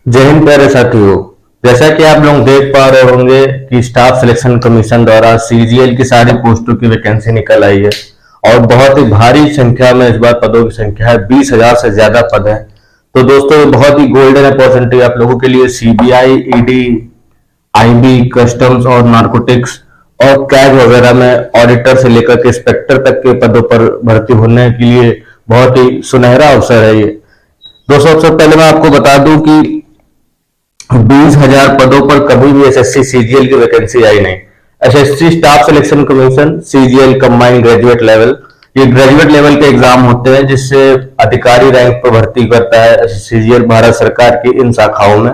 जय हिंद प्यारे साथियों। जैसा कि आप लोग देख पा रहे होंगे कि स्टाफ सिलेक्शन कमीशन द्वारा सीजीएल की सारी पोस्टों की वैकेंसी निकल आई है और बहुत ही भारी संख्या में इस बार पदों की संख्या है। 20,000 से ज्यादा पद है। तो दोस्तों बहुत ही गोल्डन अपॉर्चुनिटी आप लोगों के लिए। सीबीआई, ईडी, आईबी, कस्टम्स और नारकोटिक्स और कैग वगैरह में ऑडिटर से लेकर के इंस्पेक्टर तक के पदों पर भर्ती होने के लिए बहुत ही सुनहरा अवसर है ये। दोस्तों सबसे पहले मैं आपको बता दूं कि 20,000 पदों पर कभी भी एसएससी सीजीएल की वैकेंसी आई नहीं। SSC staff selection commission CGL combined graduate level, ये ग्रेजुएट लेवल के एग्जाम होते हैं जिससे अधिकारी रैंक पर भर्ती करता है सीजीएल भारत सरकार की इन शाखाओं में।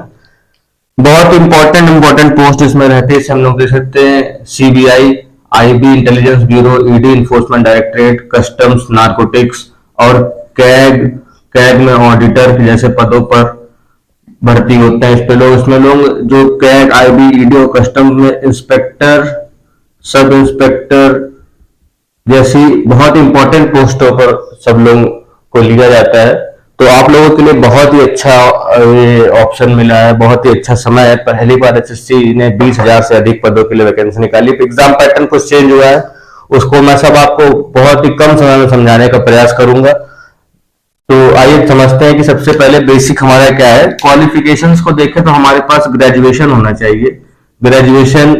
बहुत इंपॉर्टेंट पोस्ट इसमें रहती है। हम लोग देख सकते हैं CBI, IB intelligence bureau, ED enforcement directorate, customs, narcotics और कैग में ऑडिटर जैसे पदों पर भर्ती होते हैं। इसमें लोग जो कैग, आईबी, ईडी और कस्टम्स में इंस्पेक्टर, सब इंस्पेक्टर जैसी बहुत इंपॉर्टेंट पोस्टों पर सब लोगों को लिया जाता है। तो आप लोगों के लिए बहुत ही अच्छा ये ऑप्शन मिला है, बहुत ही अच्छा समय है। पहली बार एसएससी ने 20,000 से अधिक पदों के लिए वैकेंसी निकाली। एग्जाम पैटर्न कुछ चेंज हुआ है, उसको मैं सब आपको बहुत ही कम समय में समझाने का प्रयास करूंगा। तो आइए समझते हैं कि सबसे पहले बेसिक हमारा क्या है। क्वालिफिकेशंस को देखें तो हमारे पास ग्रेजुएशन होना चाहिए। ग्रेजुएशन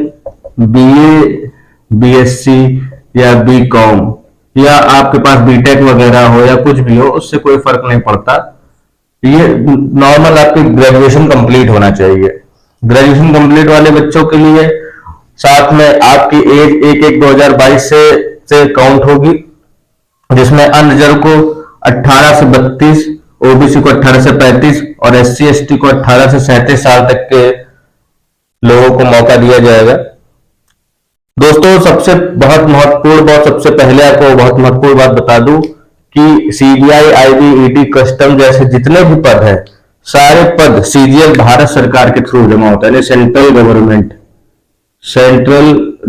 बीए, बीएससी या बीकॉम या आपके पास बीटेक वगैरह हो या कुछ भी हो, उससे कोई फर्क नहीं पड़ता। ये नॉर्मल आपकी ग्रेजुएशन कंप्लीट होना चाहिए। ग्रेजुएशन कंप्लीट वाले बच्चों के लिए साथ में आपकी एज 1/1/2022 से काउंट होगी, जिसमें अनरिजर्व को 18 से 32, ओबीसी को 18 से 35 और एससी एसटी को 18 से 37 साल तक के लोगों को मौका दिया जाएगा। दोस्तों सबसे सबसे पहले आपको बहुत महत्वपूर्ण बात बता दूं कि सीबीआई, आईबी, ईडी, कस्टम जैसे जितने भी पद हैं, सारे पद सीजीएल भारत सरकार के थ्रू जमा होता है। सेंट्रल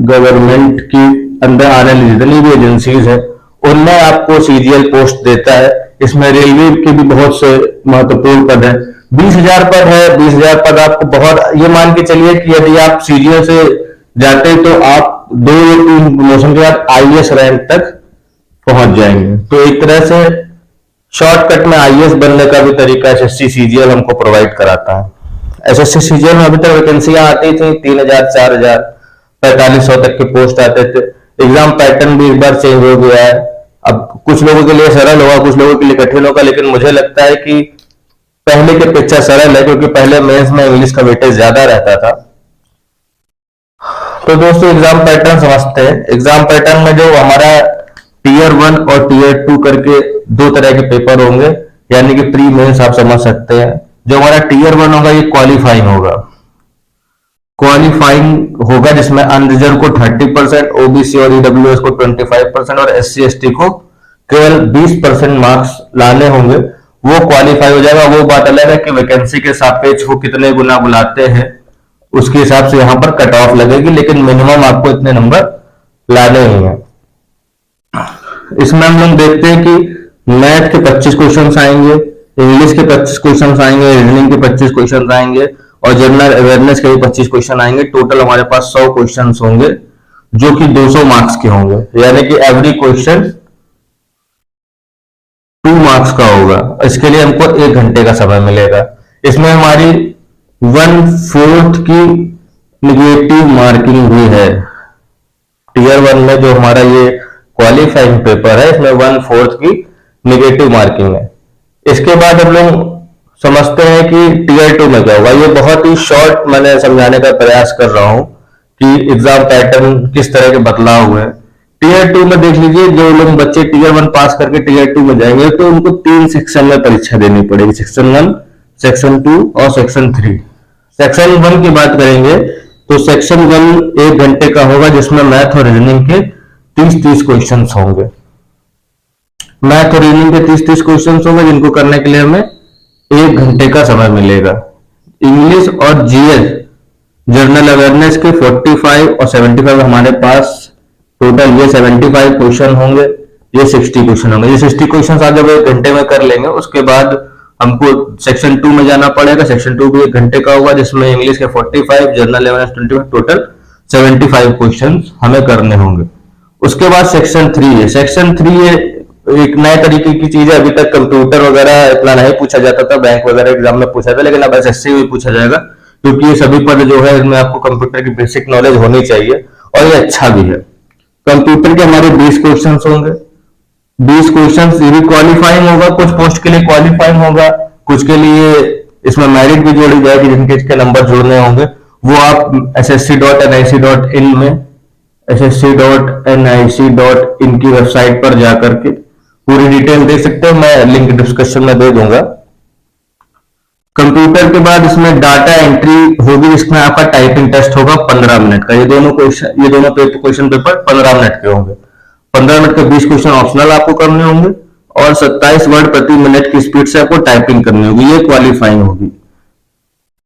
गवर्नमेंट की अंदर आने वाली जितनी भी एजेंसीज है उनमें आपको सीजीएल पोस्ट देता है। इसमें रेलवे के भी बहुत से महत्वपूर्ण पद है। 20,000 पद है। 20,000 पद आपको बहुत, ये मान के चलिए कि यदि आप सीजीएल से जाते हैं तो आप 2 या 3 प्रमोशन के बाद आईएएस रैंक तक पहुंच जाएंगे। तो एक तरह से शॉर्टकट में आईएएस बनने का भी तरीका एसएससी सीजीएल हमको प्रोवाइड कराता है। एसएससी सीजीएल में अभी तक वैकेंसियां आती थी 3,000, 4,000, 4500 तक के पोस्ट आते थे। एग्जाम पैटर्न भी इस बार चेंज हो गया है। अब कुछ लोगों के लिए सरल होगा, कुछ लोगों के लिए कठिन होगा, लेकिन मुझे लगता है कि पहले के अपेक्षा सरल है, क्योंकि पहले मेंस में इंग्लिश का वेटेज ज्यादा रहता था। तो दोस्तों एग्जाम पैटर्न समझते हैं। एग्जाम पैटर्न में जो हमारा टीयर 1 और टीयर 2 करके 2 तरह के पेपर होंगे, यानी कि प्री मेंस आप समझ सकते हैं। जो हमारा टीयर 1 होगा ये क्वालिफाइंग होगा जिसमें अनरिजर्व को 30%, ओबीसी और ईडब्ल्यूएस को 25% और एससी एसटी को केवल 20% मार्क्स लाने होंगे, वो क्वालिफाई हो जाएगा। वो बात अलग है कि वैकेंसी के सापेक्ष वो कितने गुना बुलाते हैं, उसके हिसाब से यहां पर कट ऑफ लगेगी, लेकिन मिनिमम आपको इतने नंबर लाने ही हैं। इसमें हम लोग देखते हैं कि मैथ के 25 क्वेश्चन आएंगे, इंग्लिश के 25 क्वेश्चन आएंगे, रीजनिंग के 25 क्वेश्चन आएंगे और जनरल अवेयरनेस के भी 25 क्वेश्चन आएंगे। टोटल हमारे पास 100 क्वेश्चन होंगे जो कि 200 मार्क्स के होंगे, यानी कि एवरी क्वेश्चन 2 मार्क्स का होगा। इसके लिए हमको 1 घंटे का समय मिलेगा। इसमें हमारी 1/4 की निगेटिव मार्किंग भी है। टीयर 1 में जो हमारा ये क्वालिफाइंग पेपर है, इसमें 1/4 की निगेटिव मार्किंग है। इसके बाद हम लोग समझते हैं कि टीयर 2 में क्या होगा। ये बहुत ही शॉर्ट मैंने समझाने का प्रयास कर रहा हूं कि एग्जाम पैटर्न किस तरह के बदलाव हुए हैं। टीयर 2 में देख लीजिए, जो लोग बच्चे टीयर 1 पास करके टीयर 2 में जाएंगे तो उनको 3 सेक्शन में परीक्षा देनी पड़ेगी। सेक्शन 1, सेक्शन 2 और सेक्शन 3। सेक्शन 1 की बात करेंगे तो सेक्शन 1 1 घंटे का होगा, जिसमें मैथ और रीजनिंग के 30-30 क्वेश्चन होंगे। मैथ और रीजनिंग के 30-30 क्वेश्चन होंगे, जिनको करने के लिए हमें 1 घंटे का समय मिलेगा। इंग्लिश और जीएस जनरल अवेयरनेस के 45 और 75 हमारे पास टोटल ये 75 क्वेश्चन होंगे, ये 60 क्वेश्चन होंगे। ये 60 क्वेश्चन आप जब 1 घंटे में कर लेंगे, उसके बाद हमको सेक्शन 2 में जाना पड़ेगा। सेक्शन 2 भी 1 घंटे का होगा, जिसमें इंग्लिश के 45, जनरल अवेयरनेस 25, टोटल 75 क्वेश्चन हमें करने होंगे। उसके बाद सेक्शन 3 है। सेक्शन 3 ये एक नए तरीके की चीज है। अभी तक कंप्यूटर वगैरह इतना नहीं पूछा जाता था, बैंक वगैरह एग्जाम में पूछा था, लेकिन अब एसएससी में पूछा जाएगा, क्योंकि ये सभी पद जो है इसमें आपको कंप्यूटर की बेसिक नॉलेज होनी चाहिए, और ये अच्छा भी है। कंप्यूटर के हमारे 20 क्वेश्चन होंगे। 20 क्वेश्चन ये क्वालिफाइंग होगा, कुछ पोस्ट के लिए क्वालिफाइंग होगा, कुछ के लिए इसमें मेरिट भी जोड़ी जाएगी, जिनके इसके नंबर जुड़ने होंगे। वो आप ssc.nic.in में ssc.nic.in की वेबसाइट पर जाकर के पूरी डिटेल दे सकते हैं। मैं लिंक डिस्क्रिप्शन में दे दूंगा। कंप्यूटर के बाद इसमें डाटा एंट्री होगी, इसमें आपका टाइपिंग टेस्ट होगा 15 मिनट का। ये दोनों क्वेश्चन पेपर 15 मिनट के होंगे। 15 मिनट के 20 क्वेश्चन ऑप्शनल आपको करने होंगे, और 27 वर्ड प्रति मिनट की स्पीड से आपको टाइपिंग करनी होगी। ये क्वालिफाइंग होगी।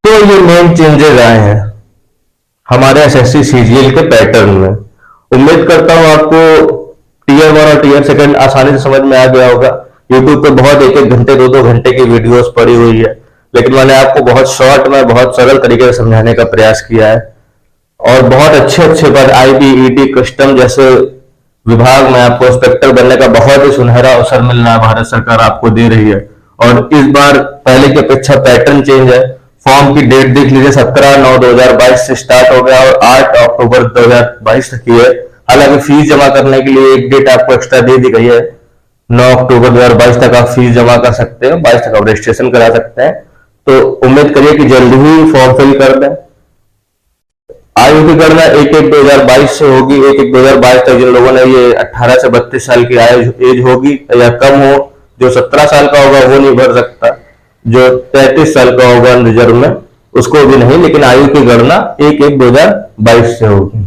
तो ये मेन चेंजेस आए हैं हमारे एसएससी सीजीएल के पैटर्न में। उम्मीद करता हूं आपको टीयर 1 और टीयर 2 आसानी से समझ में आ गया होगा। यूट्यूब पे बहुत 1-1 घंटे 2-2 घंटे की वीडियोस पड़ी हुई है, लेकिन मैंने आपको बहुत शॉर्ट में बहुत सरल तरीके से समझाने का प्रयास किया है। और बहुत अच्छे अच्छे पद आईबीईडी कस्टम जैसे विभाग में आपको इंस्पेक्टर बनने का बहुत ही सुनहरा अवसर मिल रहा है, भारत सरकार आपको दे रही है। और इस बार पहले की अपेक्षा पैटर्न चेंज है। फॉर्म की डेट देख लीजिए, 17/9/2022 से स्टार्ट हो गया और 8 अक्टूबर 2022 तक की है। हालांकि फीस जमा करने के लिए एक डेट आपको एक्स्ट्रा दे दी गई है, 9 अक्टूबर 2022 तक आप फीस जमा कर सकते हैं, 22 तक आप रजिस्ट्रेशन करा सकते हैं। तो उम्मीद करिए कि जल्द ही फॉर्म फिल कर दें। आयु की गणना 1/1/2022 से होगी। 1/1/2022 तक जिन लोगों ने ये 18 से 32 साल की एज होगी या कम हो, जो 17 साल का होगा वो नहीं भर सकता, जो 33 साल का होगा रिजर्व में उसको भी नहीं, लेकिन आयु की गणना 1/1/2022 से होगी।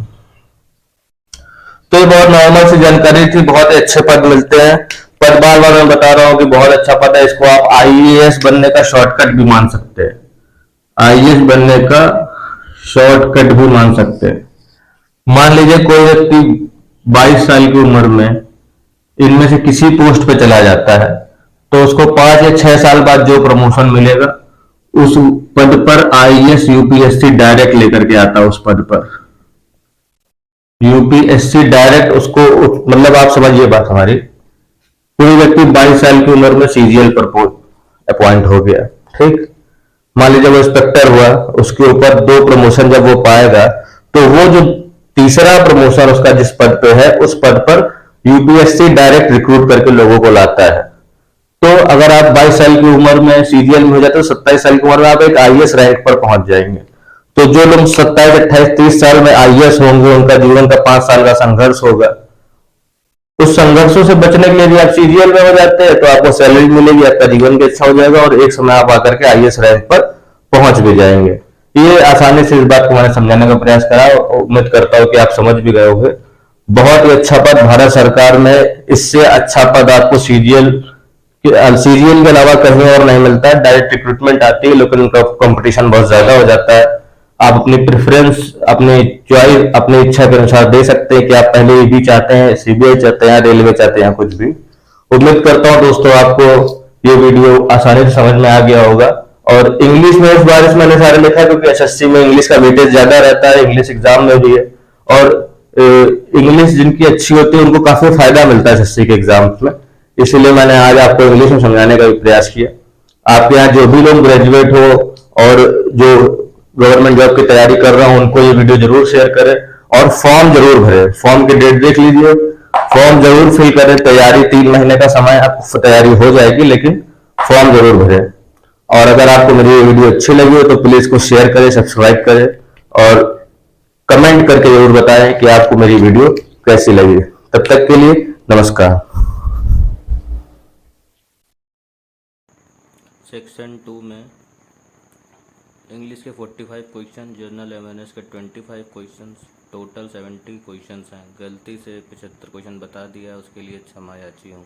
तो ये बहुत नॉर्मल सी जानकारी थी। बहुत ही अच्छे पद मिलते हैं। पद बार बार मैं बता रहा हूं कि बहुत अच्छा पद है। इसको आप आईएएस बनने का शॉर्टकट भी मान सकते हैं। आईएएस बनने का शॉर्टकट भी मान सकते हैं। मान लीजिए कोई व्यक्ति 22 साल की उम्र में इनमें से किसी पोस्ट पे चला जाता है, तो उसको 5 या 6 साल बाद जो प्रमोशन मिलेगा, उस पद पर आईएएस यूपीएससी डायरेक्ट लेकर के आता है। उस पद पर यूपीएससी डायरेक्ट उसको, मतलब आप समझिए बात हमारी। कोई व्यक्ति 22 साल की उम्र में सीजीएल पर अपॉइंट हो गया, ठीक। मान लीजिए वो इंस्पेक्टर हुआ, उसके ऊपर 2 प्रमोशन जब वो पाएगा, तो वो जो तीसरा प्रमोशन उसका जिस पद पे है, उस पद पर यूपीएससी डायरेक्ट रिक्रूट करके लोगों को लाता है। तो अगर आप 22 साल की उम्र में सीजीएल में हो जाते हो, 27 साल की उम्र में आप एक आईएएस रैंक पर पहुंच जाएंगे। तो जो लोग 27, 28, 30 साल में आईएएस होंगे, उनका जीवन का 5 साल का संघर्ष होगा। उस संघर्षों से बचने के लिए भी आप सीजीएल में हो जाते हैं, तो आपको सैलरी मिलेगी, आपका जीवन भी अच्छा हो जाएगा, और एक समय आप आकर के आईएएस रैंक पर पहुंच भी जाएंगे। ये आसानी से इस बात को मैंने समझाने का प्रयास करा, उम्मीद करता हूं कि आप समझ भी गए होंगे। बहुत ही अच्छा पद भारत सरकार में, इससे अच्छा पद आपको सीजीएल के अलावा कहीं और नहीं मिलता है। डायरेक्ट रिक्रूटमेंट आती है, लेकिन उनका कंपटीशन बहुत ज्यादा हो जाता है। आप अपनी प्रेफरेंस, अपनी चॉइस, अपनी इच्छा के अनुसार दे सकते हैं कि आप पहले ईडी चाहते हैं, सीबीआई चाहते हैं, रेलवे चाहते हैं, कुछ भी। उम्मीद करता हूं दोस्तों आपको ये वीडियो आसानी से समझ में आ गया होगा। और इंग्लिश में इस बार इसमें मैंने सारे लिखा, क्योंकि एसएससी में इंग्लिश का वेटेज ज्यादा रहता है, इंग्लिश एग्जाम में भी है। और इंग्लिश जिनकी अच्छी होती है उनको काफी फायदा मिलता है एसएससी के एग्जाम में, इसलिए मैंने आज आपको इंग्लिश में समझाने का भी प्रयास किया। आपके यहाँ जो भी लोग ग्रेजुएट हो और जो गवर्नमेंट जॉब की तैयारी कर रहा हूं, उनको ये वीडियो जरूर शेयर करें, और फॉर्म जरूर भरें। फॉर्म की डेट देख लीजिए, फॉर्म जरूर फिल करें। तैयारी 3 महीने का समय, आपको तैयारी हो जाएगी, लेकिन फॉर्म जरूर भरें। और अगर आपको मेरी वीडियो अच्छी लगी हो तो प्लीज इसको शेयर करें, सब्सक्राइब करें, और कमेंट करके जरूर बताएं कि आपको मेरी वीडियो कैसी लगी। तब तक के लिए नमस्कार। सेक्शन 2 में इंग्लिश के 45 क्वेश्चन, जनरल अवेयरनेस के 25 क्वेश्चन, टोटल 70 क्वेश्चन हैं। गलती से 75 क्वेश्चन बता दिया, उसके लिए क्षमा याची हूँ।